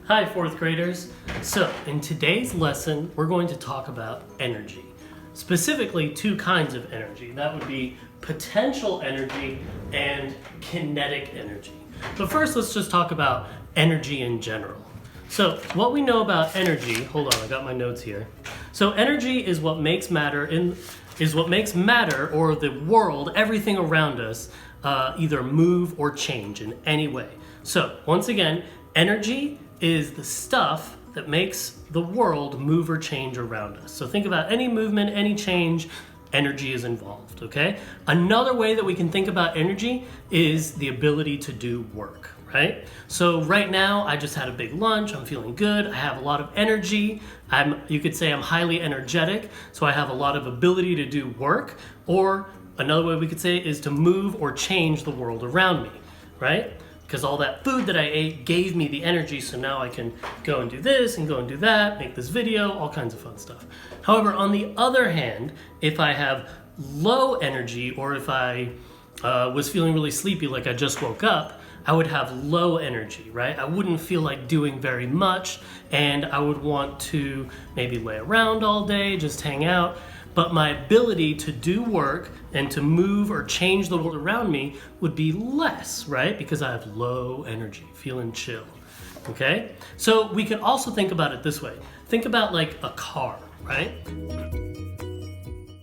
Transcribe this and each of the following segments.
Hi, fourth graders. So, in today's lesson, we're going to talk about energy. Specifically, two kinds of energy. That would be potential energy and kinetic energy. But first, let's just talk about energy in general. So, what we know about energy, hold on, I got my notes here. So, energy is what makes matter or the world, everything around us, either move or change in any way. So, once again, energy is the stuff that makes the world move or change around us. So think about any movement, any change, energy is involved, okay? Another way that we can think about energy is the ability to do work, right? So right now, I just had a big lunch, I'm feeling good, I have a lot of energy, you could say I'm highly energetic, so I have a lot of ability to do work, or another way we could say is to move or change the world around me, right? Because all that food that I ate gave me the energy, so now I can go and do this and go and do that, make this video, all kinds of fun stuff. However, on the other hand, if I have low energy or if I was feeling really sleepy like I just woke up, I would have low energy, right? I wouldn't feel like doing very much and I would want to maybe lay around all day, just hang out. But my ability to do work and to move or change the world around me would be less, right? Because I have low energy, feeling chill, okay? So we can also think about it this way. Think about like a car, right?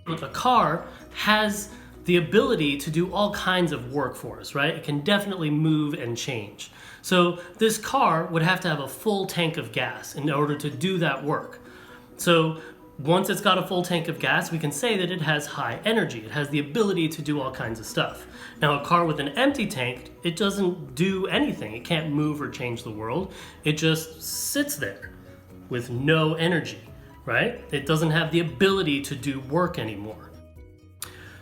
A car has the ability to do all kinds of work for us, right? It can definitely move and change. So this car would have to have a full tank of gas in order to do that work. So once it's got a full tank of gas, we can say that it has high energy. It has the ability to do all kinds of stuff. Now, a car with an empty tank, it doesn't do anything. It can't move or change the world. It just sits there with no energy, right? It doesn't have the ability to do work anymore.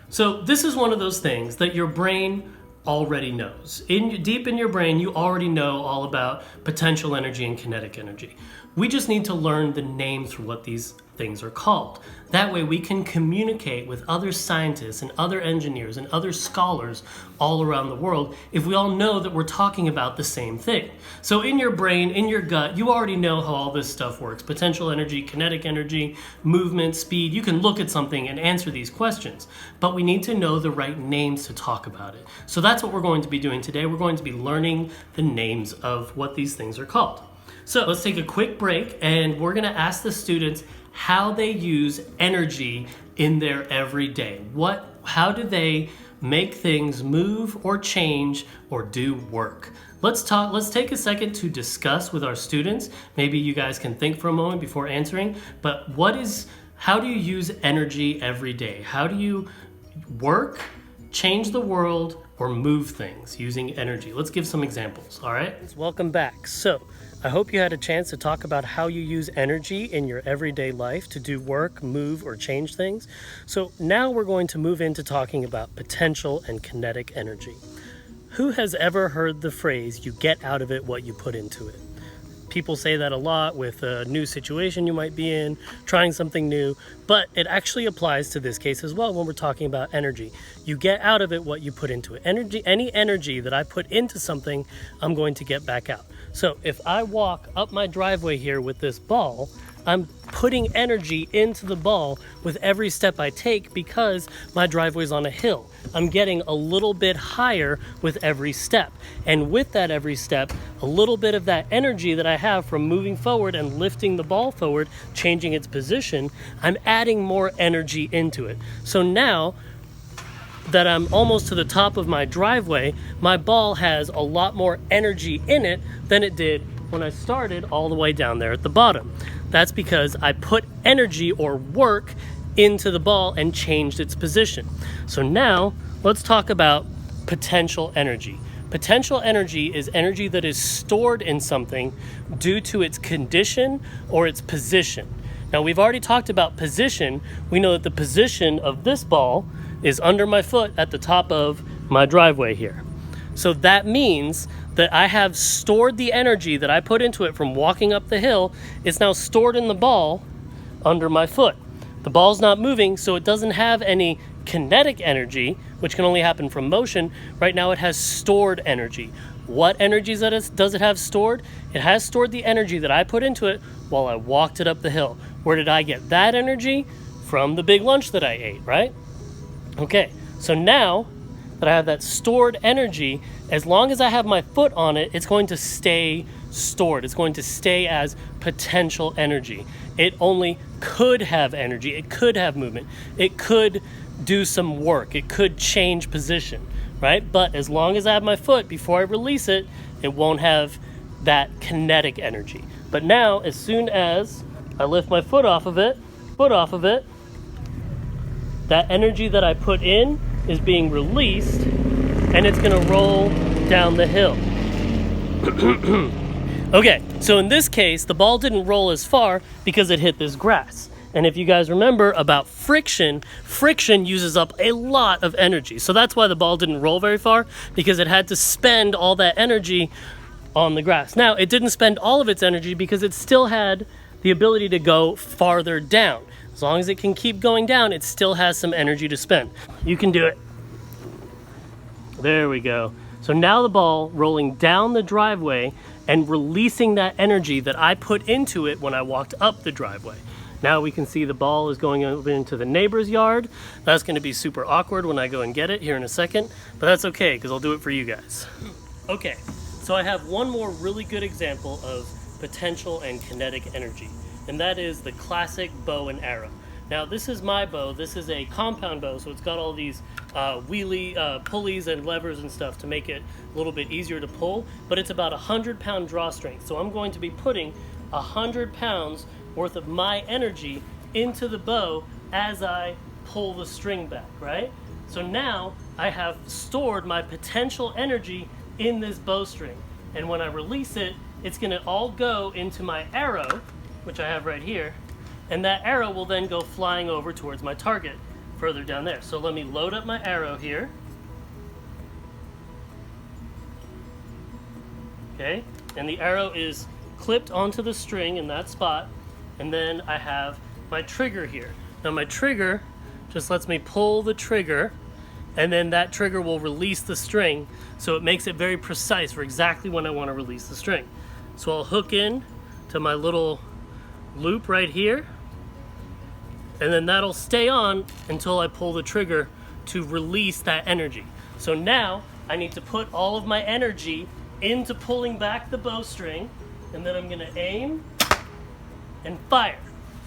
So this is one of those things that your brain already knows. Deep in your brain, you already know all about potential energy and kinetic energy. We just need to learn the names for what these things are called. That way we can communicate with other scientists and other engineers and other scholars all around the world if we all know that we're talking about the same thing. So in your brain, in your gut, you already know how all this stuff works. Potential energy, kinetic energy, movement, speed. You can look at something and answer these questions, but we need to know the right names to talk about it. So that's what we're going to be doing today. We're going to be learning the names of what these things are called. So let's take a quick break and we're going to ask the students how they use energy in their everyday. How do they make things move or change or do work? Let's take a second to discuss with our students. Maybe you guys can think for a moment before answering, but how do you use energy every day? How do you work, change the world, or move things using energy? Let's give some examples, all right? Welcome back. So, I hope you had a chance to talk about how you use energy in your everyday life to do work, move, or change things. So now we're going to move into talking about potential and kinetic energy. Who has ever heard the phrase, you get out of it what you put into it? People say that a lot with a new situation you might be in, trying something new, but it actually applies to this case as well when we're talking about energy. You get out of it what you put into it. Any energy that I put into something, I'm going to get back out. So if I walk up my driveway here with this ball, I'm putting energy into the ball with every step I take because my driveway's on a hill. I'm getting a little bit higher with every step. And with that every step, a little bit of that energy that I have from moving forward and lifting the ball forward, changing its position, I'm adding more energy into it. So now that I'm almost to the top of my driveway, my ball has a lot more energy in it than it did when I started all the way down there at the bottom. That's because I put energy or work into the ball and changed its position. So now let's talk about potential energy. Potential energy is energy that is stored in something due to its condition or its position. Now we've already talked about position. We know that the position of this ball is under my foot at the top of my driveway here. So that means that I have stored the energy that I put into it from walking up the hill. It's now stored in the ball under my foot. The ball's not moving, so it doesn't have any kinetic energy, which can only happen from motion. Right now it has stored energy. What energies does it have stored? It has stored the energy that I put into it while I walked it up the hill. Where did I get that energy? From the big lunch that I ate, right? Okay, so now that I have that stored energy, as long as I have my foot on it, it's going to stay stored. It's going to stay as potential energy. It only could have energy. It could have movement. It could do some work. It could change position, right? But as long as I have my foot, before I release it, it won't have that kinetic energy. But now, as soon as I lift my foot off of it, that energy that I put in is being released, and it's gonna roll down the hill. Okay, so in this case, the ball didn't roll as far because it hit this grass. And if you guys remember about friction uses up a lot of energy. So that's why the ball didn't roll very far, because it had to spend all that energy on the grass. Now, it didn't spend all of its energy because it still had the ability to go farther down. As long as it can keep going down, it still has some energy to spend. You can do it. There we go. So now the ball rolling down the driveway and releasing that energy that I put into it when I walked up the driveway. Now we can see the ball is going over into the neighbor's yard. That's going to be super awkward when I go and get it here in a second, but that's okay because I'll do it for you guys. Okay, so I have one more really good example of potential and kinetic energy, and that is the classic bow and arrow. Now this is my bow. This is a compound bow, so it's got all these wheelie pulleys and levers and stuff to make it a little bit easier to pull, but it's about 100-pound draw strength. So I'm going to be putting 100 pounds worth of my energy into the bow as I pull the string back, right? So now I have stored my potential energy in this bowstring, and when I release it, it's gonna all go into my arrow, which I have right here, and that arrow will then go flying over towards my target further down there. So let me load up my arrow here. Okay, and the arrow is clipped onto the string in that spot, and then I have my trigger here. Now my trigger just lets me pull the trigger, and then that trigger will release the string, so it makes it very precise for exactly when I want to release the string. So I'll hook in to my little loop right here, and then that'll stay on until I pull the trigger to release that energy. So now I need to put all of my energy into pulling back the bowstring, and then I'm gonna aim and fire.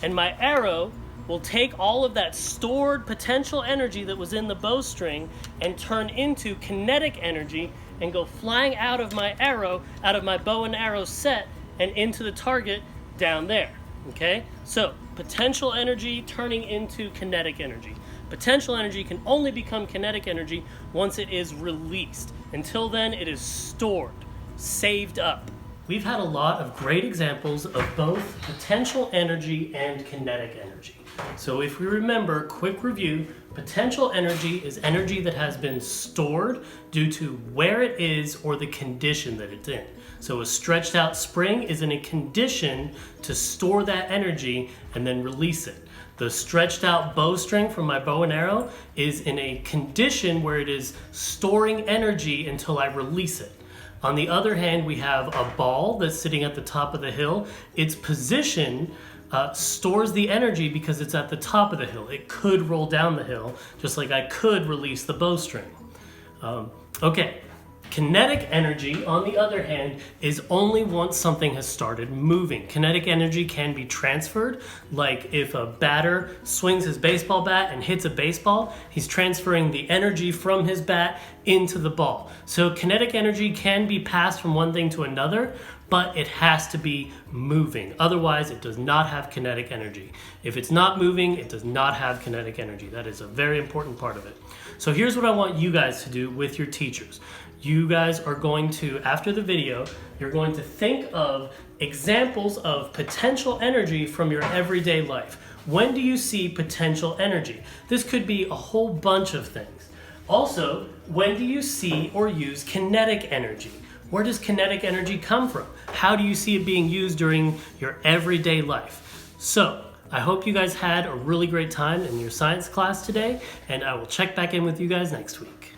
And my arrow will take all of that stored potential energy that was in the bowstring and turn into kinetic energy and go flying out of my arrow, out of my bow and arrow set, and into the target down there. Okay, so potential energy turning into kinetic energy. Potential energy can only become kinetic energy once it is released. Until then, it is stored, saved up. We've had a lot of great examples of both potential energy and kinetic energy. So if we remember, quick review, potential energy is energy that has been stored due to where it is or the condition that it's in. So a stretched out spring is in a condition to store that energy and then release it. The stretched out bowstring from my bow and arrow is in a condition where it is storing energy until I release it. On the other hand, we have a ball that's sitting at the top of the hill. Its position stores the energy because it's at the top of the hill. It could roll down the hill, just like I could release the bowstring. Okay. Kinetic energy, on the other hand, is only once something has started moving. Kinetic energy can be transferred, like if a batter swings his baseball bat and hits a baseball, he's transferring the energy from his bat into the ball. So kinetic energy can be passed from one thing to another, but it has to be moving. Otherwise, it does not have kinetic energy. If it's not moving, it does not have kinetic energy. That is a very important part of it. So here's what I want you guys to do with your teachers. You guys are going to, after the video, you're going to think of examples of potential energy from your everyday life. When do you see potential energy? This could be a whole bunch of things. Also, when do you see or use kinetic energy? Where does kinetic energy come from? How do you see it being used during your everyday life? So, I hope you guys had a really great time in your science class today, and I will check back in with you guys next week.